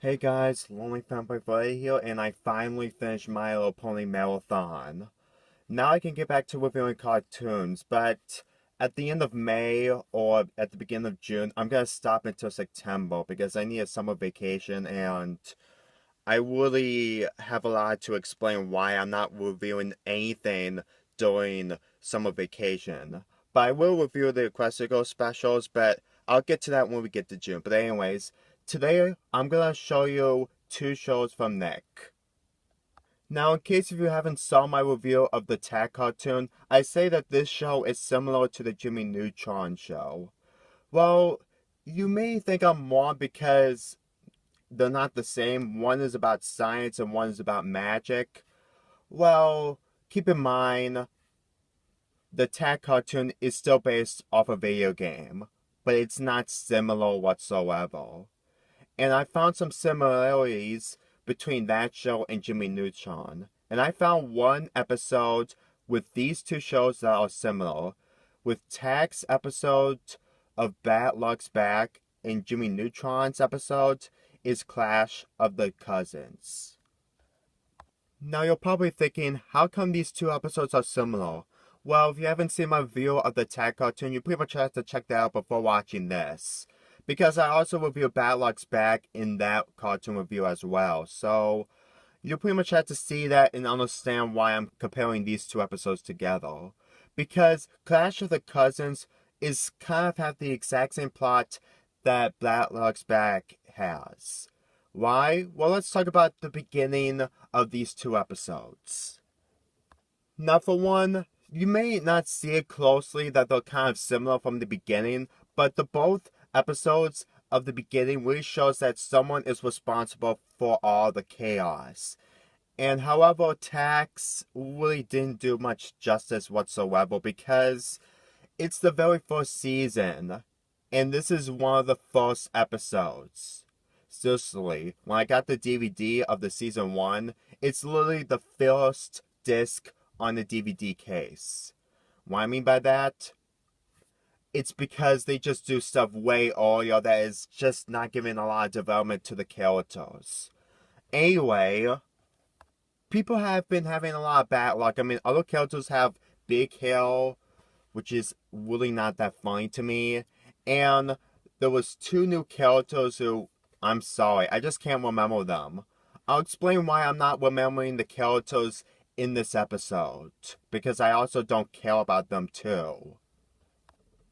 Hey guys, Lonely Fanboy Freddy here, and I finally finished My Little Pony Marathon. Now I can get back to reviewing cartoons, but at the end of May or at the beginning of June, I'm gonna stop until September because I need a summer vacation and I really have a lot to explain why I'm not reviewing anything during summer vacation. But I will review the Equestrico specials, but I'll get to that when we get to June. But anyways, today I'm gonna show you two shows from Nick. Now, in case if you haven't saw my review of the Tag cartoon, I say that this show is similar to the Jimmy Neutron show. Well, you may think I'm wrong because they're not the same. One is about science and one is about magic. Well, keep in mind, the Tag cartoon is still based off a video game, but it's not similar whatsoever. And I found some similarities between that show and Jimmy Neutron. And I found one episode with these two shows that are similar. With Tag's episode of Bad Luck's Back and Jimmy Neutron's episode is Clash of the Cousins. Now you're probably thinking, how come these two episodes are similar? Well, if you haven't seen my review of the Tag cartoon, you pretty much have to check that out before watching this. Because I also reviewed Bad Luck's Back in that cartoon review as well. So, you pretty much have to see that and understand why I'm comparing these two episodes together. Because Clash of the Cousins is kind of have the exact same plot that Bad Luck's Back has. Why? Well, let's talk about the beginning of these two episodes. Now, for one, you may not see it closely that they're kind of similar from the beginning, but the both episodes of the beginning really shows that someone is responsible for all the chaos. And however, Tax really didn't do much justice whatsoever because it's the very first season, and this is one of the first episodes. Seriously, when I got the DVD of the season 1, it's literally the first disc on the DVD case. What I mean by that? It's because they just do stuff way earlier that is just not giving a lot of development to the characters. Anyway, people have been having a lot of bad luck. I mean, other characters have big hair, which is really not that funny to me. And there was two new characters who, I'm sorry, I just can't remember them. I'll explain why I'm not remembering the characters in this episode, because I also don't care about them too.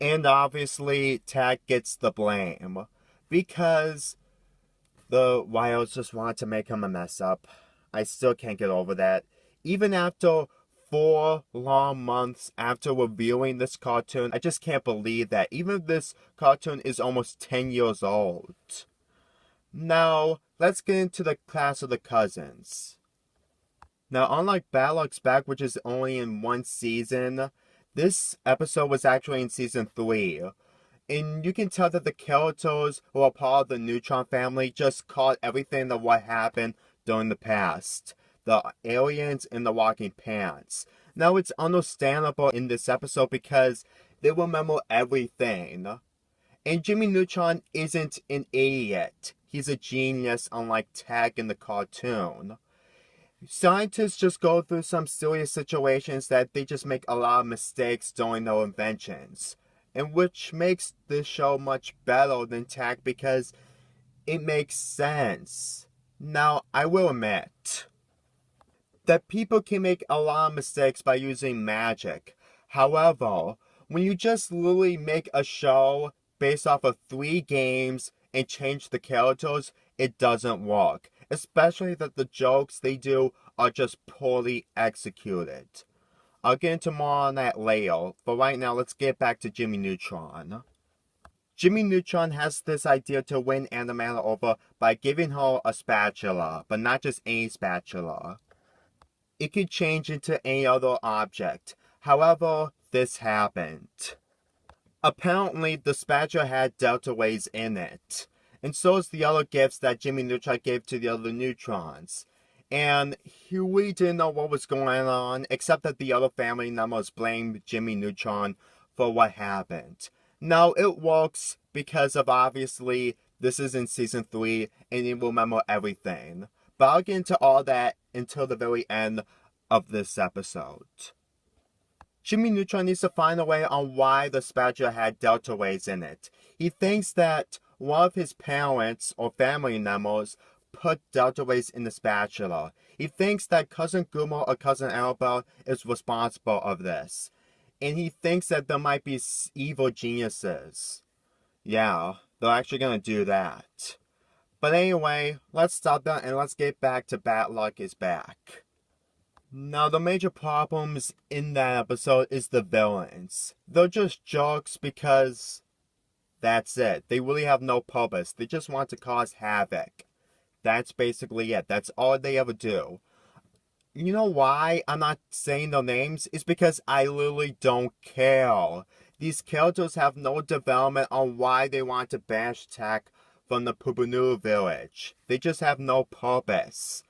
And obviously, Tag gets the blame, because the Wilds just wanted to make him a mess up. I still can't get over that. Even after 4 long months after reviewing this cartoon, I just can't believe that. Even this cartoon is almost 10 years old. Now, let's get into the Clash of the Cousins. Now, unlike Bad Luck's Back, which is only in one season, this episode was actually in season 3. And you can tell that the characters who are part of the Neutron family just caught everything of what happened during the past. The aliens and the walking pants. Now, it's understandable in this episode because they remember everything. And Jimmy Neutron isn't an idiot. He's a genius, unlike Tag in the cartoon. Scientists just go through some serious situations that they just make a lot of mistakes during their inventions. And which makes this show much better than Tag because it makes sense. Now, I will admit that people can make a lot of mistakes by using magic. However, when you just literally make a show based off of 3 games and change the characters, it doesn't work. Especially that the jokes they do are just poorly executed. I'll get into more on that later, but right now let's get back to Jimmy Neutron. Jimmy Neutron has this idea to win Animata over by giving her a spatula, but not just any spatula. It could change into any other object. However, this happened. Apparently, the spatula had delta waves in it, and so is the other gifts that Jimmy Neutron gave to the other Neutrons. And we didn't know what was going on, except that the other family members blamed Jimmy Neutron for what happened. Now, it works because of obviously this is in season 3 and you will remember everything. But I'll get into all that until the very end of this episode. Jimmy Neutron needs to find a way on why the spatula had delta waves in it. He thinks that one of his parents or family members put delta waves in the spatula. He thinks that Cousin Gumo or Cousin Annabelle is responsible of this. And he thinks that there might be evil geniuses. Yeah, they're actually gonna do that. But anyway, let's stop that and let's get back to Bad Luck is Back. Now, the major problems in that episode is the villains. They're just jokes because that's it. They really have no purpose. They just want to cause havoc. That's basically it. That's all they ever do. You know why I'm not saying their names? It's because I literally don't care. These characters have no development on why they want to bash Tech from the Pupanu village. They just have no purpose.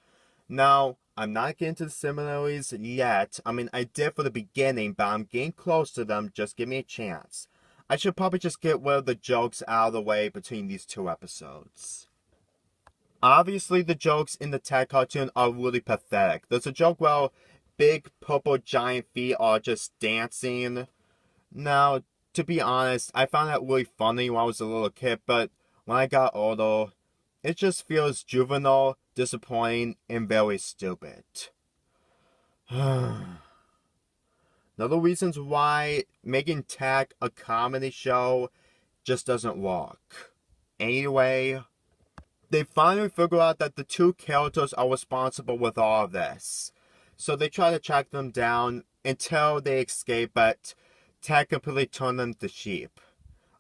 Now, I'm not getting to the similarities yet. I mean, I did for the beginning, but I'm getting close to them. Just give me a chance. I should probably just get rid of the jokes out of the way between these two episodes. Obviously, the jokes in the Tech cartoon are really pathetic. There's a joke where big purple giant feet are just dancing. Now, to be honest, I found that really funny when I was a little kid, but when I got older, it just feels juvenile, disappointing, and very stupid. Now, the reasons why making Tech a comedy show just doesn't work. Anyway, they finally figure out that the two characters are responsible with all of this. So they try to track them down until they escape, but Tech completely turned them to sheep.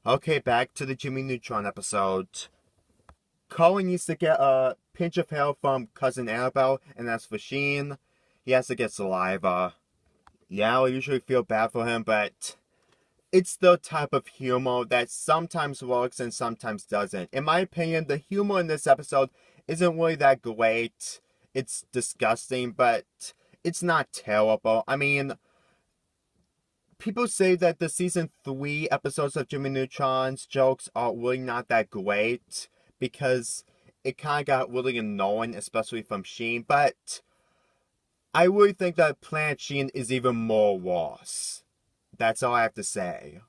Okay, back to the Jimmy Neutron episode. Colin needs to get a pinch of hair from Cousin Annabelle, and as for Sheen, he has to get saliva. Yeah, I usually feel bad for him, but it's the type of humor that sometimes works and sometimes doesn't. In my opinion, the humor in this episode isn't really that great. It's disgusting, but it's not terrible. I mean, people say that the season 3 episodes of Jimmy Neutron's jokes are really not that great because it kind of got really annoying, especially from Sheen, but I really think that Planet Sheen is even more worse. That's all I have to say.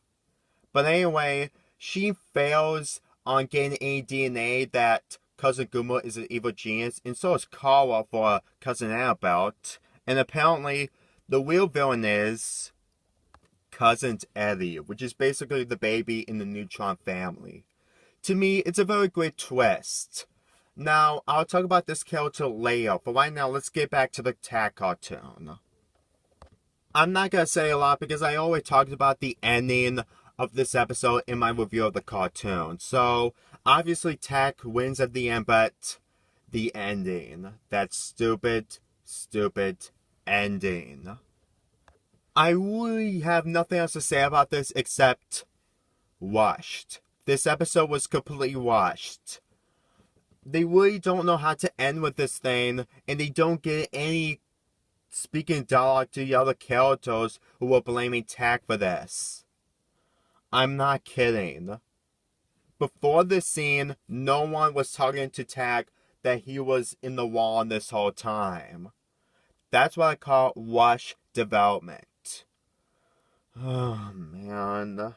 But anyway, Sheen fails on getting any DNA that Cousin Guma is an evil genius, and so is Carla for Cousin Annabelle. And apparently, the real villain is Cousin Eddie, which is basically the baby in the Neutron family. To me, it's a very great twist. Now, I'll talk about this character later, but right now, let's get back to the Tech cartoon. I'm not going to say a lot because I already talked about the ending of this episode in my review of the cartoon. So, obviously, Tech wins at the end, but the ending. That stupid, stupid ending. I really have nothing else to say about this except rushed. This episode was completely rushed. They really don't know how to end with this thing, and they don't get any speaking dialogue to the other characters who were blaming Tech for this. I'm not kidding. Before this scene, no one was talking to Tech that he was in the wrong this whole time. That's what I call rush development. Oh, man.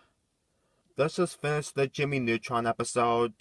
Let's just finish the Jimmy Neutron episode.